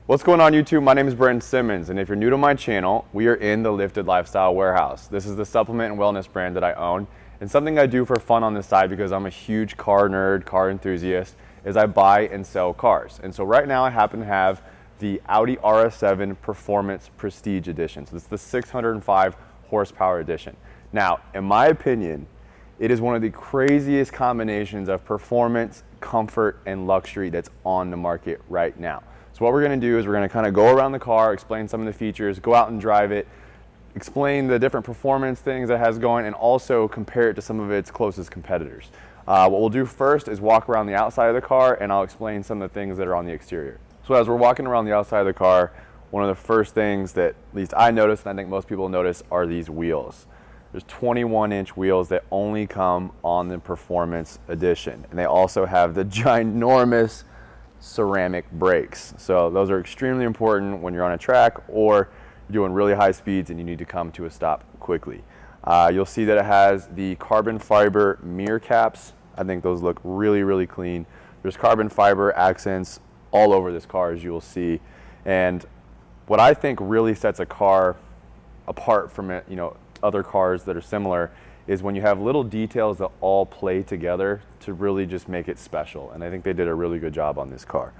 What's going on YouTube? My name is Brent Simmons, and if you're new to my channel, we are in the Lifted Lifestyle Warehouse. This is the supplement and wellness brand that I own, and something I do for fun on the side because I'm a huge car nerd, car enthusiast, is I buy and sell cars. And so right now I happen to have the Audi RS7 Performance Prestige Edition. So this is the 605 horsepower edition. Now, in my opinion, it is one of the craziest combinations of performance, comfort, and luxury that's on the market right now. So what we're going to do is we're going to kind of go around the car, explain some of the features, go out and drive it, explain the different performance things it has going, and also compare it to some of its closest competitors. What we'll do first is walk around the outside of the car, and I'll explain some of the things that are on the exterior. So as we're walking around the outside of the car, one of the first things that at least I noticed, and I think most people notice, are these wheels. There's 21-inch wheels that only come on the Performance Edition, and they also have the ginormous ceramic brakes. So those are extremely important when you're on a track or you're doing really high speeds and you need to come to a stop quickly. You'll see that it has the carbon fiber mirror caps. I think those look really, really clean. There's carbon fiber accents all over this car, as you will see. And what I think really sets a car apart from it, other cars that are similar, is when you have little details that all play together to really just make it special. And I think they did a really good job on this car.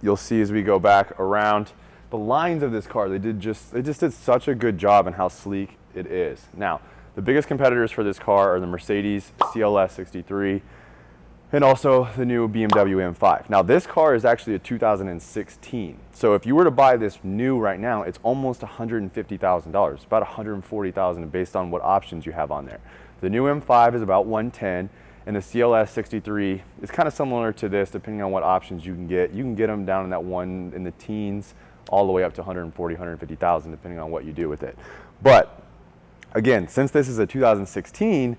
You'll see as we go back around the lines of this car, they just did such a good job in how sleek it is. Now, the biggest competitors for this car are the Mercedes CLS 63 and also the new BMW M5. Now, this car is actually a 2016. So if you were to buy this new right now, it's almost $150,000, about $140,000 based on what options you have on there. The new M5 is about $110,000, and the CLS 63 is kind of similar to this, depending on what options you can get. You can get them down in that one in the teens, all the way up to $140,000, $150,000, depending on what you do with it. But again, since this is a 2016,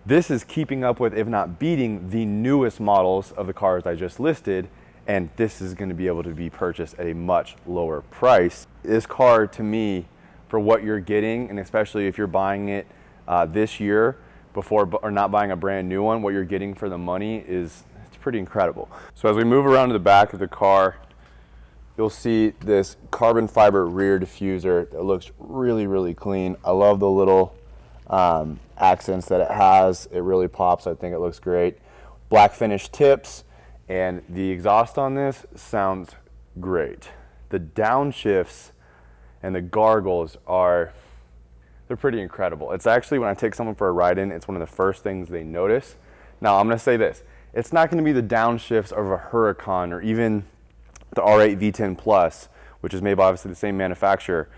this is keeping up with, if not beating, the newest models of the cars I just listed, and this is going to be able to be purchased at a much lower price. This car, to me, for what you're getting, and especially if you're buying it this year or not buying a brand new one, what you're getting for the money it's pretty incredible. So as we move around to the back of the car, you'll see this carbon fiber rear diffuser that looks really, really clean. I love the little accents that it has. It really pops. I think it looks great. Black finish tips, and the exhaust on this sounds great. The downshifts and the gargles they're pretty incredible. It's actually, when I take someone for a ride in, it's one of the first things they notice. Now, I'm going to say this. It's not going to be the downshifts of a Huracan or even the R8 V10 Plus, which is made by obviously the same manufacturer,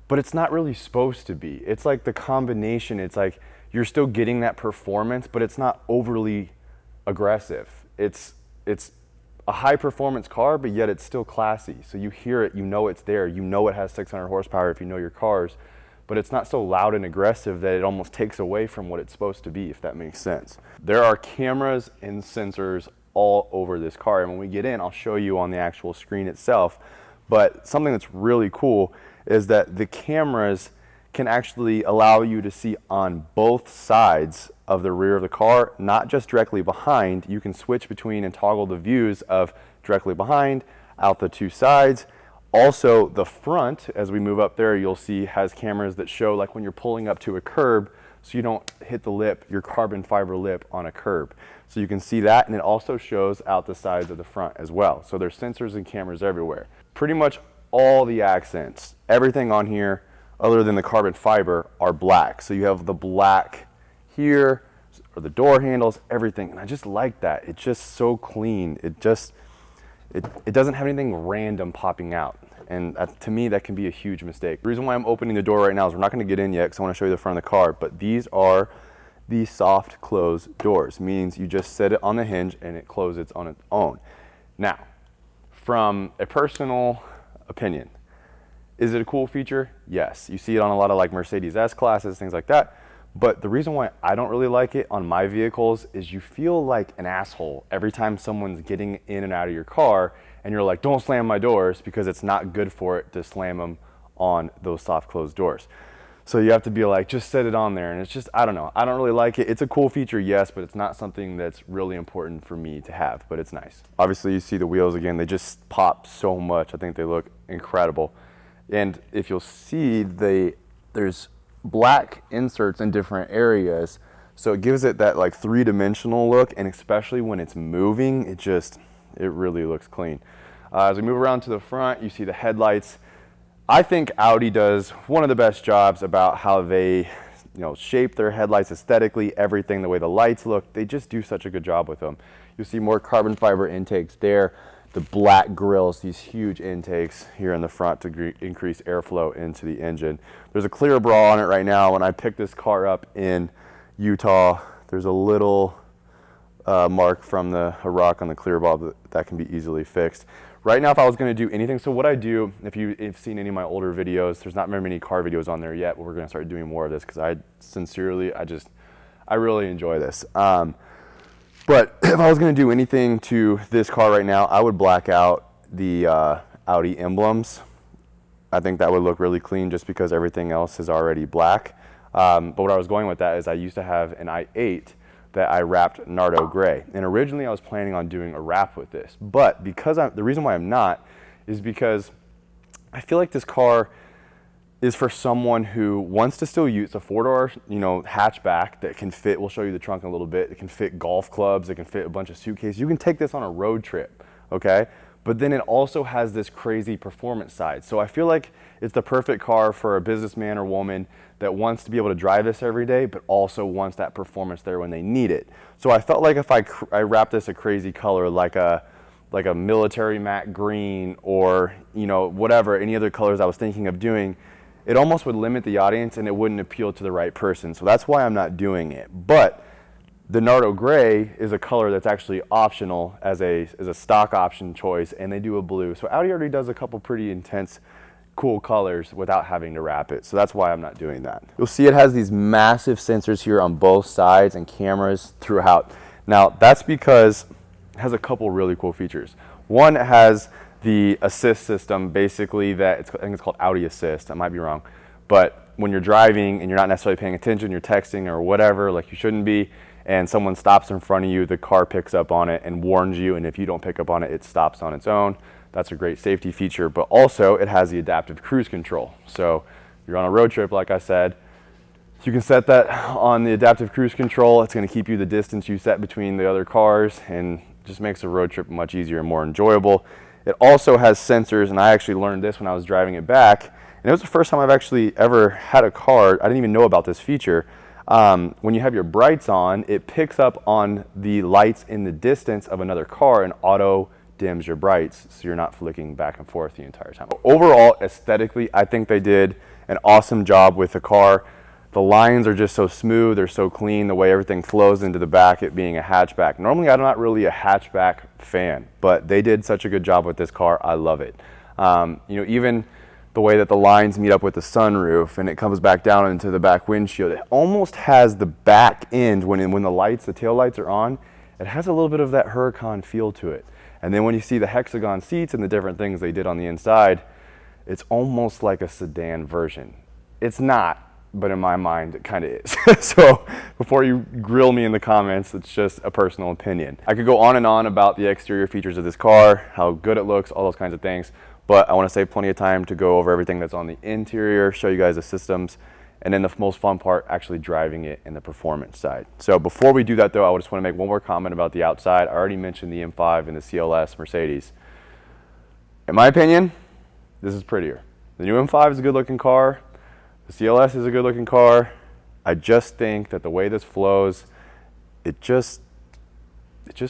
but it's not really supposed to be. It's like the combination. It's like you're still getting that performance, but it's not overly aggressive. It's a high performance car, but yet it's still classy. So you hear it, you know it's there. You know it has 600 horsepower if you know your cars, but it's not so loud and aggressive that it almost takes away from what it's supposed to be, if that makes sense. There are cameras and sensors all over this car, and when we get in, I'll show you on the actual screen itself. But something that's really cool is that the cameras can actually allow you to see on both sides of the rear of the car, not just directly behind. You can switch between and toggle the views of directly behind, out the two sides. Also, the front, as we move up there, you'll see has cameras that show like when you're pulling up to a curb, so you don't hit the lip, your carbon fiber lip, on a curb. So you can see that, and it also shows out the sides of the front as well. So there's sensors and cameras everywhere. Pretty much all the accents, everything on here other than the carbon fiber, are black. So you have the black here, or the door handles, everything. And I just like that. It's just so clean. It doesn't have anything random popping out. And to me, that can be a huge mistake. The reason why I'm opening the door right now is we're not going to get in yet because I want to show you the front of the car, but these are the soft close doors, means you just set it on the hinge and it closes on its own. Now, from a personal opinion, is it a cool feature? Yes. You see it on a lot of like Mercedes S-classes, things like that. But the reason why I don't really like it on my vehicles is you feel like an asshole every time someone's getting in and out of your car and you're like, don't slam my doors, because it's not good for it to slam them on those soft closed doors. So you have to be like, just set it on there. And it's just, I don't know. I don't really like it. It's a cool feature, yes, but it's not something that's really important for me to have, but it's nice. Obviously, you see the wheels again. They just pop so much. I think they look incredible. And if you'll see, there's black inserts in different areas. So it gives it that like three-dimensional look. And especially when it's moving, it really looks clean. As we move around to the front, you see the headlights. I think Audi does one of the best jobs about how they, shape their headlights aesthetically, everything, the way the lights look. They just do such a good job with them. You'll see more carbon fiber intakes there. The black grills, these huge intakes here in the front to increase airflow into the engine. There's a clear bra on it right now. When I picked this car up in Utah, there's a little mark from a rock on the clear bra that can be easily fixed. Right now, if I was going to do anything, so what I do, if you've seen any of my older videos, there's not very many car videos on there yet, but we're going to start doing more of this because I really enjoy this. But if I was going to do anything to this car right now, I would black out the Audi emblems. I think that would look really clean just because everything else is already black. But what I was going with that is I used to have an i8 that I wrapped Nardo gray. And originally I was planning on doing a wrap with this. But the reason why I'm not is because I feel like this car is for someone who wants to still use a four-door, hatchback that can fit, we'll show you the trunk in a little bit, it can fit golf clubs, it can fit a bunch of suitcases. You can take this on a road trip, okay? But then it also has this crazy performance side. So I feel like it's the perfect car for a businessman or woman that wants to be able to drive this every day, but also wants that performance there when they need it. So I felt like if I wrap this a crazy color, like a military matte green or, whatever, any other colors I was thinking of doing, it almost would limit the audience and it wouldn't appeal to the right person. So that's why I'm not doing it. But the Nardo gray is a color that's actually optional as a stock option choice, and they do a blue. So Audi already does a couple pretty intense, cool colors without having to wrap it. So that's why I'm not doing that. You'll see it has these massive sensors here on both sides and cameras throughout. Now that's because it has a couple really cool features. One, it has the assist system, basically I think it's called Audi Assist, I might be wrong. But when you're driving and you're not necessarily paying attention, you're texting or whatever, like you shouldn't be, and someone stops in front of you, the car picks up on it and warns you, and if you don't pick up on it, it stops on its own. That's a great safety feature, but also it has the adaptive cruise control. So you're on a road trip, like I said, you can set that on the adaptive cruise control. It's gonna keep you the distance you set between the other cars and just makes the road trip much easier and more enjoyable. It also has sensors, and I actually learned this when I was driving it back, and it was the first time I've actually ever had a car, I didn't even know about this feature. When you have your brights on, it picks up on the lights in the distance of another car and auto dims your brights so you're not flicking back and forth the entire time. Overall, aesthetically, I think they did an awesome job with the car. The lines are just so smooth, they're so clean, the way everything flows into the back, it being a hatchback. Normally, I'm not really a hatchback fan, but they did such a good job with this car, I love it. Even the way that the lines meet up with the sunroof and it comes back down into the back windshield, it almost has the back end, when the tail lights are on, it has a little bit of that Huracan feel to it. And then when you see the hexagon seats and the different things they did on the inside, it's almost like a sedan version. It's not, but in my mind, it kind of is. So before you grill me in the comments, it's just a personal opinion. I could go on and on about the exterior features of this car, how good it looks, all those kinds of things, but I want to save plenty of time to go over everything that's on the interior, show you guys the systems, and then the most fun part, actually driving it in the performance side. So before we do that though, I just want to make one more comment about the outside. I already mentioned the M5 and the CLS Mercedes. In my opinion, this is prettier. The new M5 is a good looking car. The CLS is a good looking car. I just think that the way this flows, it just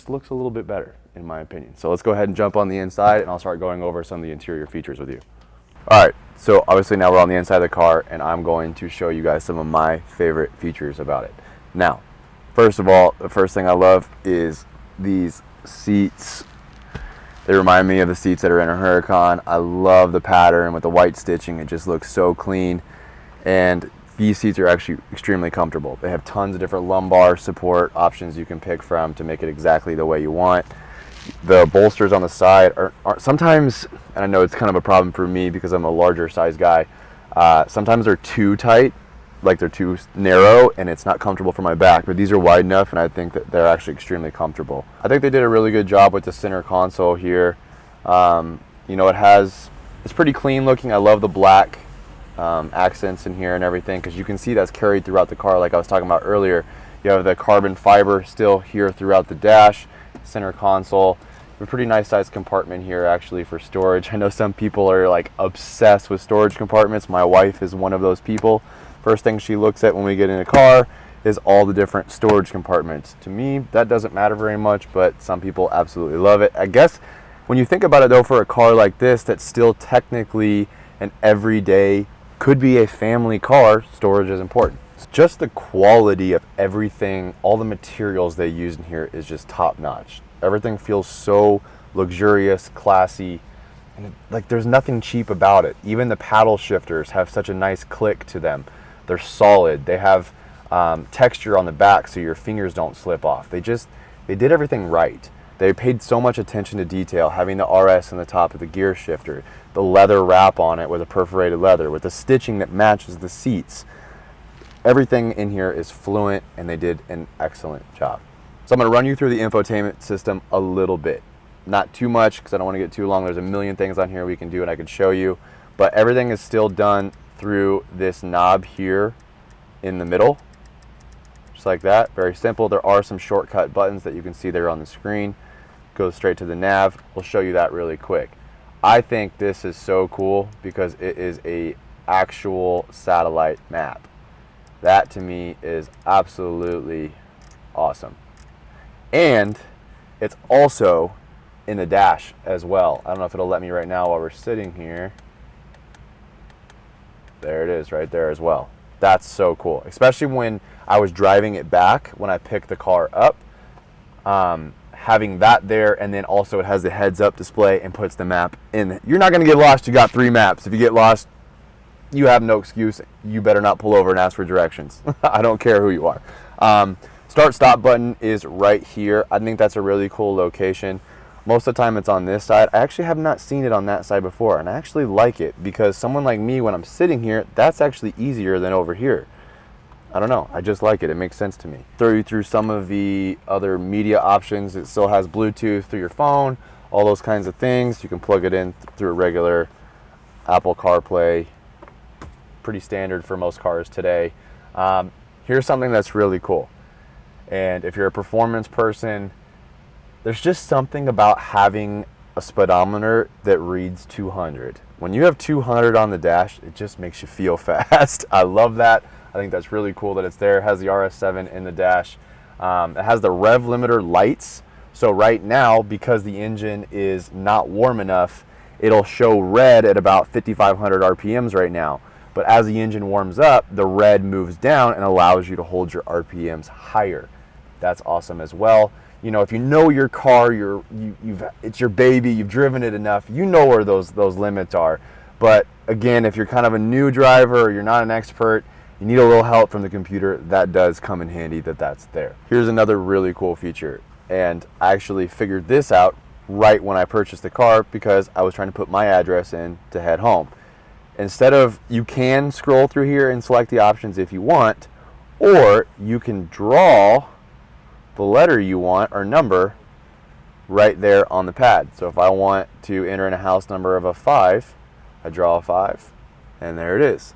looks a little bit better in my opinion. So let's go ahead and jump on the inside and I'll start going over some of the interior features with you. All right, so obviously now we're on the inside of the car and I'm going to show you guys some of my favorite features about it. Now, first of all, the first thing I love is these seats. They remind me of the seats that are in a Huracan. I love the pattern with the white stitching. It just looks so clean. And these seats are actually extremely comfortable. They have tons of different lumbar support options you can pick from to make it exactly the way you want. The bolsters on the side are sometimes, and I know it's kind of a problem for me because I'm a larger size guy, sometimes they're too tight. like they're too narrow and it's not comfortable for my back, but these are wide enough and I think that they're actually extremely comfortable. I think they did a really good job with the center console here. You know, it's pretty clean looking. I love the black accents in here and everything, because you can see that's carried throughout the car like I was talking about earlier. You have the carbon fiber still here throughout the dash, center console. A pretty nice sized compartment here actually for storage. I know some people are like obsessed with storage compartments. My wife is one of those people. First thing she looks at when we get in a car is all the different storage compartments. To me, that doesn't matter very much, but some people absolutely love it. I guess when you think about it though, for a car like this that's still technically an everyday, could be a family car, storage is important. Just the quality of everything, all the materials they use in here is just top notch. Everything feels so luxurious, classy, and like there's nothing cheap about it. Even the paddle shifters have such a nice click to them. They're solid. They have texture on the back so your fingers don't slip off. They did everything right. They paid so much attention to detail, having the RS on the top of the gear shifter, the leather wrap on it with a perforated leather, with the stitching that matches the seats. Everything in here is fluent and they did an excellent job. So I'm going to run you through the infotainment system a little bit. Not too much because I don't want to get too long. There's a million things on here we can do and I can show you. But everything is still done through this knob here in the middle. Just like that. Very simple. There are some shortcut buttons that you can see there on the screen. Goes straight to the nav. We'll show you that really quick. I think this is so cool because it is a actual satellite map. That to me is absolutely awesome. And it's also in the dash as well. I don't know if it'll let me right now while we're sitting here. There it is right there as well. That's so cool, especially when I was driving it back when I picked the car up. Having that there, and then also it has the heads up display and puts the map in. You're not going to get lost. You got 3 maps. If you get lost, you have no excuse. You better not pull over and ask for directions. I don't care who you are. Start stop button is right here. I think that's a really cool location. Most of the time it's on this side. I actually have not seen it on that side before, and I actually like it because someone like me, when I'm sitting here, that's actually easier than over here. I don't know, I just like it. It makes sense to me. Throw you through some of the other media options. It still has Bluetooth through your phone, all those kinds of things. You can plug it in through a regular Apple CarPlay. Pretty standard for most cars today. Here's something that's really cool. And if you're a performance person, there's just something about having a speedometer that reads 200. When you have 200 on the dash, it just makes you feel fast. I love that. I think that's really cool that it's there. It has the RS7 in the dash. It has the rev limiter lights. So right now, because the engine is not warm enough, it'll show red at about 5,500 RPMs right now. But as the engine warms up, the red moves down and allows you to hold your RPMs higher. That's awesome as well. You know, if you know your car, it's your baby, you've driven it enough, you know where those limits are. But again, if you're kind of a new driver or you're not an expert, you need a little help from the computer, that does come in handy that's there. Here's another really cool feature. And I actually figured this out right when I purchased the car because I was trying to put my address in to head home. Instead of, you can scroll through here and select the options if you want, or you can draw the letter you want or number right there on the pad. So if I want to enter in a house number of a 5, I draw a 5, and there it is.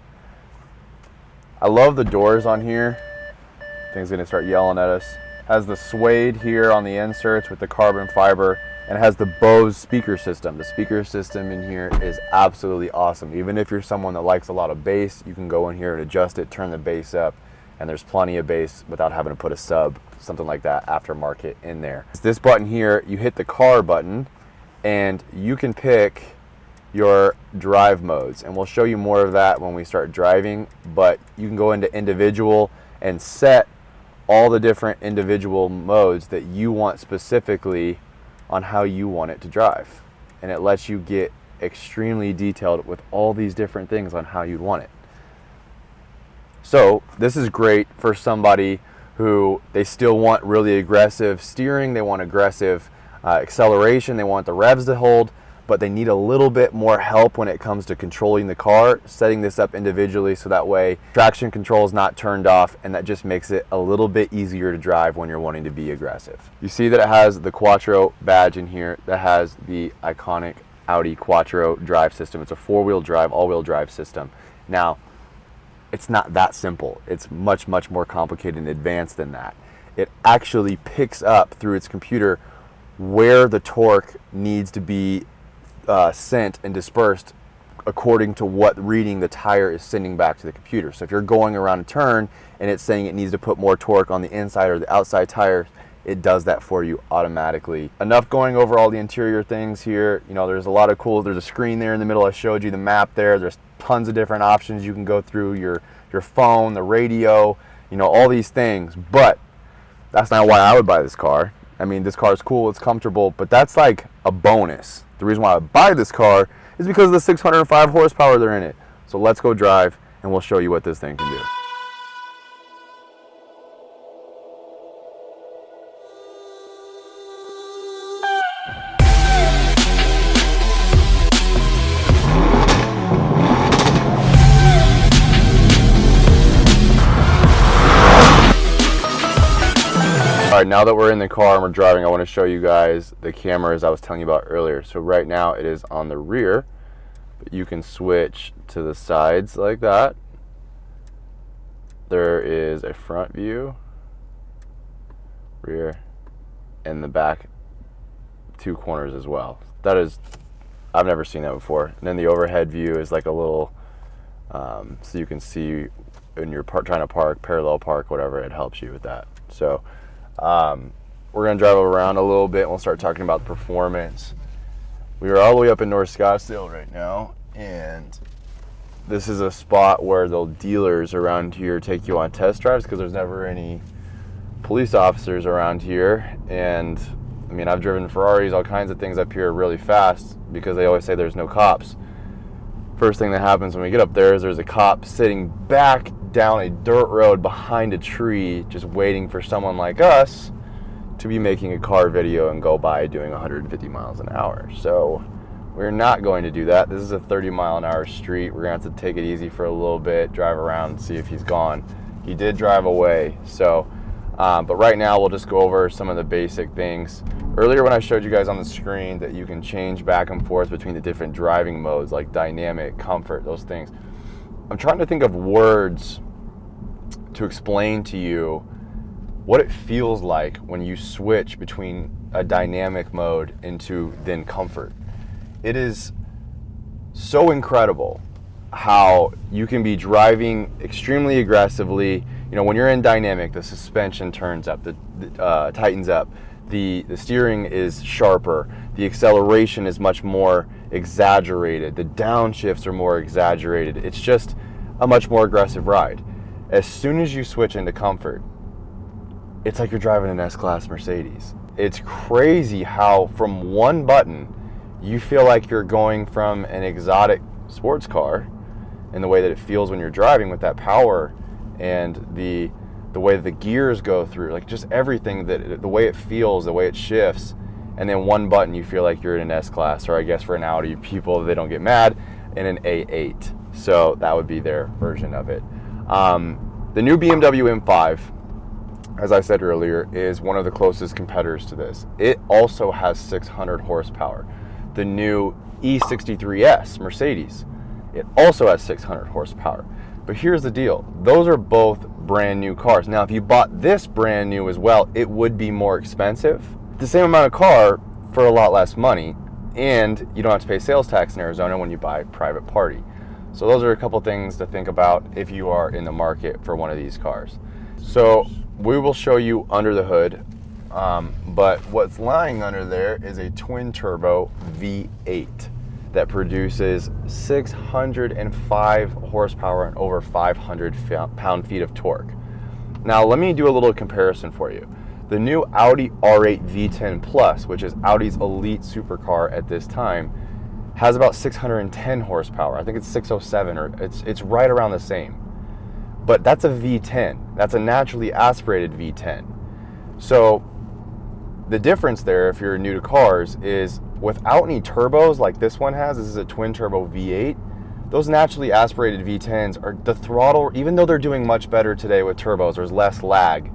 I love the doors on here. Thing's gonna start yelling at us. Has the suede here on the inserts with the carbon fiber, and it has the Bose speaker system. The speaker system in here is absolutely awesome. Even if you're someone that likes a lot of bass, you can go in here and adjust it, turn the bass up, and there's plenty of bass without having to put a sub, something like that, aftermarket in there. This button here, you hit the car button, and you can pick your drive modes, and we'll show you more of that when we start driving, but you can go into individual and set all the different individual modes that you want specifically on how you want it to drive, and it lets you get extremely detailed with all these different things on how you'd want it. So this is great for somebody who they still want really aggressive steering, they want aggressive acceleration, they want the revs to hold, but they need a little bit more help when it comes to controlling the car, setting this up individually so that way traction control is not turned off, and that just makes it a little bit easier to drive when you're wanting to be aggressive. You see that it has the Quattro badge in here that has the iconic Audi Quattro drive system. It's a four-wheel drive, all-wheel drive system. Now, it's not that simple. It's much, much more complicated and advanced than that. It actually picks up through its computer where the torque needs to be sent and dispersed according to what reading the tire is sending back to the computer. So if you're going around a turn and it's saying it needs to put more torque on the inside or the outside tire, it does that for you automatically. Enough going over all the interior things here. You know, there's a lot of cool, there's a screen there in the middle. I showed you the map there. There's tons of different options you can go through, your phone, the radio, you know, all these things. But that's not why I would buy this car. I mean, this car is cool, it's comfortable, but that's like a bonus. The reason why I would buy this car is because of the 605 horsepower that are in it. So let's go drive and we'll show you what this thing can do. All right, now that we're in the car and we're driving, I want to show you guys the cameras I was telling you about earlier. So right now it is on the rear, but you can switch to the sides like that. There is a front view, rear, and the back two corners as well. That is, I've never seen that before. And then the overhead view is like a little, so you can see when you're trying to park, parallel park, whatever, it helps you with that. So we're going to drive around a little bit and we'll start talking about performance. We are all the way up in North Scottsdale right now, and this is a spot where the dealers around here take you on test drives because there's never any police officers around here. And I mean, I've driven Ferraris, all kinds of things up here really fast because they always say there's no cops. First thing that happens when we get up there is there's a cop sitting back down a dirt road behind a tree just waiting for someone like us to be making a car video and go by doing 150 miles an hour. So we're not going to do that. This is a 30-mile-an-hour street. We're going to have to take it easy for a little bit, drive around and see if he's gone. He did drive away. So but right now we'll just go over some of the basic things. Earlier when I showed you guys on the screen that you can change back and forth between the different driving modes like dynamic, comfort, those things. I'm trying to think of words to explain to you what it feels like when you switch between a dynamic mode into then comfort. It is so incredible how you can be driving extremely aggressively. You know, when you're in dynamic, the suspension turns up, tightens up, the steering is sharper, the acceleration is much more exaggerated, the downshifts are more exaggerated. It's just a much more aggressive ride. As soon as you switch into comfort, it's like you're driving an S-Class Mercedes. It's crazy how from one button you feel like you're going from an exotic sports car in the way that it feels when you're driving with that power and the way the gears go through, like just everything, the way it feels, the way it shifts. And then one button you feel like you're in an S-Class, or I guess for an Audi people, they don't get mad, in an A8. So that would be their version of it. The new BMW M5, as I said earlier, is one of the closest competitors to this. It also has 600 horsepower. The new E63S Mercedes, it also has 600 horsepower. But here's the deal. Those are both brand new cars. Now, if you bought this brand new as well, it would be more expensive. The same amount of car for a lot less money, and you don't have to pay sales tax in Arizona when you buy private party. So those are a couple things to think about if you are in the market for one of these cars. So we will show you under the hood, but what's lying under there is a twin turbo V8 that produces 605 horsepower and over 500 pound-feet of torque. Now let me do a little comparison for you. The new Audi R8 V10 Plus, which is Audi's elite supercar at this time, has about 610 horsepower. I think it's 607, or it's right around the same. But that's a V10. That's a naturally aspirated V10. So the difference there, if you're new to cars, is without any turbos like this one has, this is a twin turbo V8, those naturally aspirated V10s are the throttle, even though they're doing much better today with turbos, there's less lag,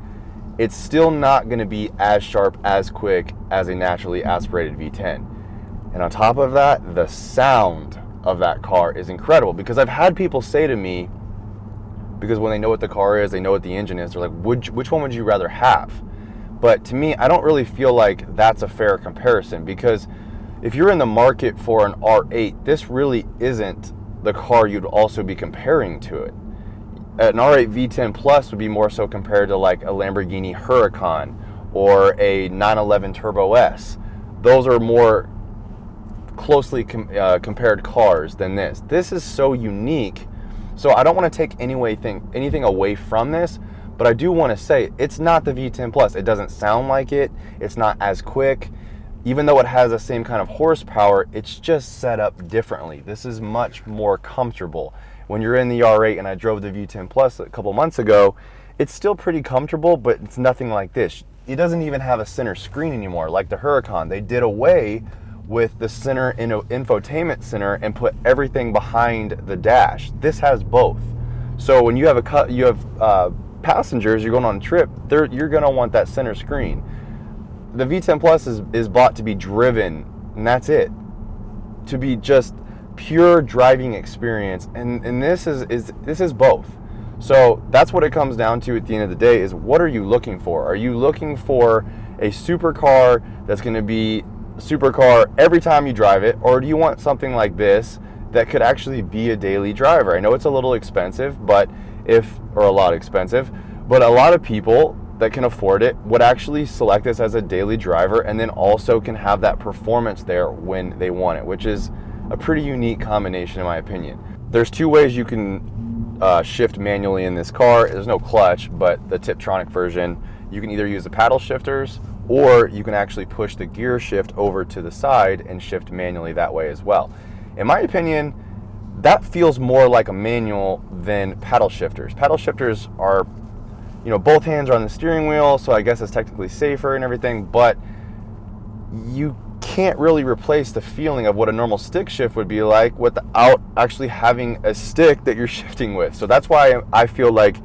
it's still not going to be as sharp, as quick as a naturally aspirated V10. And on top of that, the sound of that car is incredible, because I've had people say to me, because when they know what the car is, they know what the engine is, they're like, which one would you rather have? But to me, I don't really feel like that's a fair comparison, because if you're in the market for an R8, this really isn't the car you'd also be comparing to it. An R8 V10 Plus would be more so compared to like a Lamborghini Huracan or a 911 Turbo S. Those are more closely compared cars than this. This is so unique. So I don't want to take anything away from this, but I do want to say it's not the V10 Plus. It doesn't sound like it. It's not as quick. Even though it has the same kind of horsepower, it's just set up differently. This is much more comfortable. When you're in the R8, and I drove the V10 Plus a couple months ago, it's still pretty comfortable, but it's nothing like this. It doesn't even have a center screen anymore, like the Huracan. They did away with the center infotainment center and put everything behind the dash. This has both. So when you have passengers, you're going on a trip, you're gonna want that center screen. The V10 Plus is bought to be driven, and that's it. To be just pure driving experience, and this is both. So that's what it comes down to at the end of the day, is what are you looking for? Are you looking for a supercar that's going to be a supercar every time you drive it, or do you want something like this that could actually be a daily driver? I know it's a little expensive, but a lot expensive, but a lot of people that can afford it would actually select this as a daily driver, and then also can have that performance there when they want it, which is a pretty unique combination in my opinion. There's two ways you can shift manually in this car. There's no clutch, but the Tiptronic version, you can either use the paddle shifters, or you can actually push the gear shift over to the side and shift manually that way as well. In my opinion, that feels more like a manual than paddle shifters. Paddle shifters are, both hands are on the steering wheel, so I guess it's technically safer and everything, but you can't really replace the feeling of what a normal stick shift would be like without actually having a stick that you're shifting with. So that's why I feel like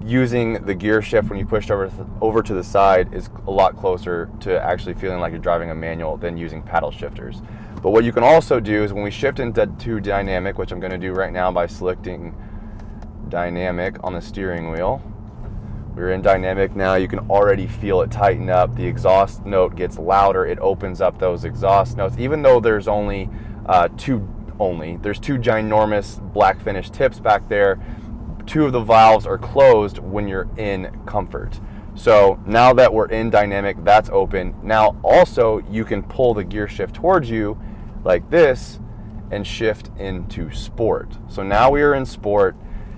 using the gear shift when you push over to the side is a lot closer to actually feeling like you're driving a manual than using paddle shifters. But what you can also do is when we shift into dynamic, which I'm going to do right now by selecting dynamic on the steering wheel. We're in dynamic now. You can already feel it tighten up. The exhaust note gets louder. It opens up those exhaust notes, even though there's only two ginormous black finish tips back there. Two of the valves are closed when you're in comfort. So now that we're in dynamic, that's open. Now also you can pull the gear shift towards you like this and shift into sport. So now we are in sport.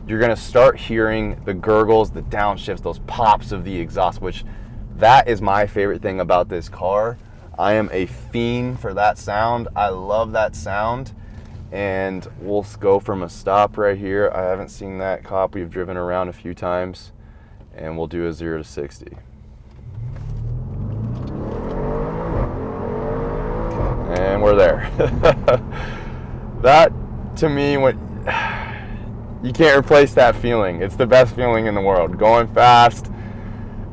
You're gonna start hearing the gurgles, the downshifts, those pops of the exhaust, which that is my favorite thing about this car. I am a fiend for that sound. I love that sound. And we'll go from a stop right here. I haven't seen that cop. We've driven around a few times, and we'll do a 0 to 60. And we're there. That, to me, you can't replace that feeling. It's the best feeling in the world. Going fast,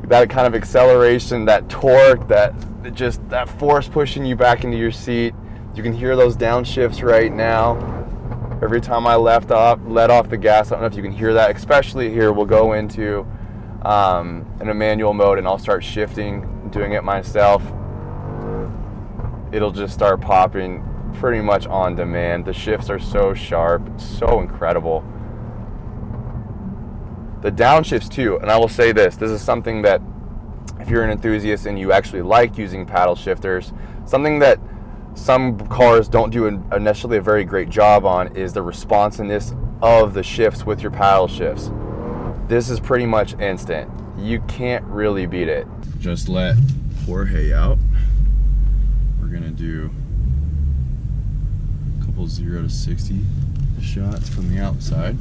that kind of acceleration, that torque, that force pushing you back into your seat. You can hear those downshifts right now. Every time I let off the gas, I don't know if you can hear that, especially here. We'll go into in a manual mode, and I'll start shifting, doing it myself. It'll just start popping pretty much on demand. The shifts are so sharp, so incredible. The downshifts too, and I will say this is something that if you're an enthusiast and you actually like using paddle shifters, something that some cars don't do necessarily a very great job on is the responsiveness of the shifts with your paddle shifts. This is pretty much instant. You can't really beat it. Just let Jorge out. We're gonna do a couple 0 to 60 shots from the outside.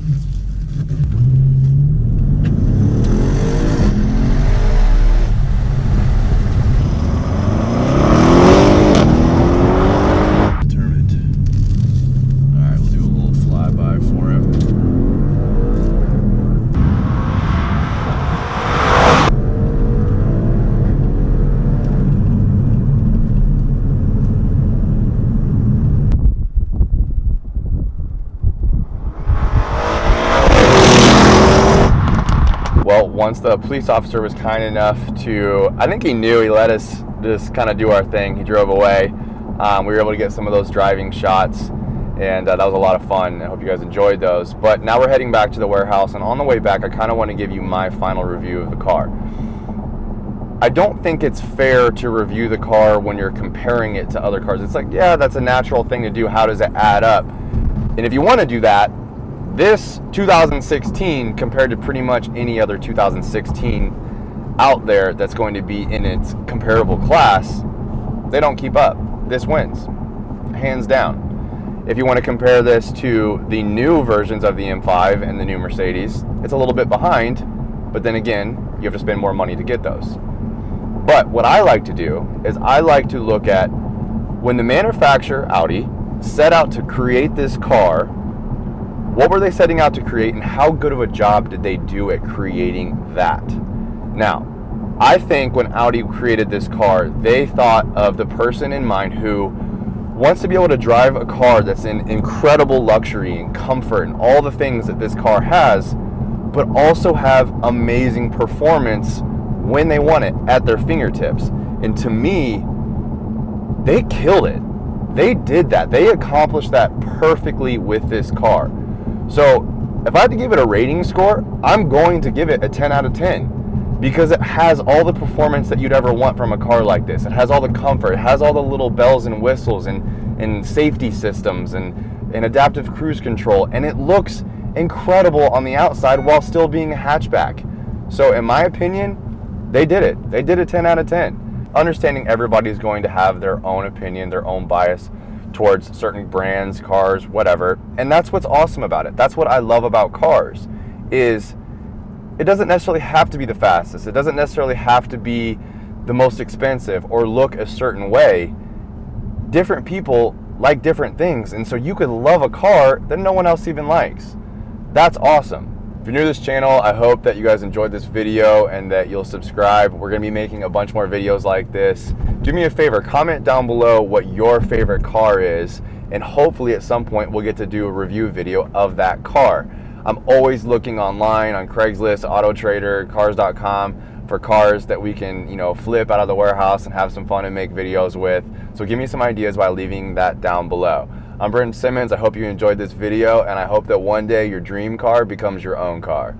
once the police officer was kind enough to, I think he knew, he let us just kind of do our thing. He drove away. We were able to get some of those driving shots, and that was a lot of fun. I hope you guys enjoyed those. But now we're heading back to the warehouse, and on the way back, I kind of want to give you my final review of the car. I don't think it's fair to review the car when you're comparing it to other cars. It's like, yeah, that's a natural thing to do. How does it add up? And if you want to do that, this 2016 compared to pretty much any other 2016 out there that's going to be in its comparable class, they don't keep up. This wins, hands down. If you want to compare this to the new versions of the M5 and the new Mercedes, it's a little bit behind, but then again, you have to spend more money to get those. But what I like to do is I like to look at when the manufacturer, Audi, set out to create this car, what were they setting out to create and how good of a job did they do at creating that? Now, I think when Audi created this car, they thought of the person in mind who wants to be able to drive a car that's in incredible luxury and comfort and all the things that this car has, but also have amazing performance when they want it at their fingertips. And to me, they killed it. They did that. They accomplished that perfectly with this car. So if I had to give it a rating score, I'm going to give it a 10 out of 10 because it has all the performance that you'd ever want from a car like this. It has all the comfort. It has all the little bells and whistles and safety systems and adaptive cruise control. And it looks incredible on the outside while still being a hatchback. So in my opinion, they did it. They did a 10 out of 10. Understanding everybody's going to have their own opinion, their own bias towards certain brands, cars, whatever. And that's what's awesome about it. That's what I love about cars, is it doesn't necessarily have to be the fastest. It doesn't necessarily have to be the most expensive or look a certain way. Different people like different things. And so you could love a car that no one else even likes. That's awesome. If you're new to this channel, I hope that you guys enjoyed this video and that you'll subscribe. We're going to be making a bunch more videos like this. Do me a favor, comment down below what your favorite car is, and hopefully at some point we'll get to do a review video of that car. I'm always looking online on Craigslist, Auto Trader, Cars.com for cars that we can, flip out of the warehouse and have some fun and make videos with. So give me some ideas by leaving that down below. I'm Brendan Simmons. I hope you enjoyed this video, and I hope that one day your dream car becomes your own car.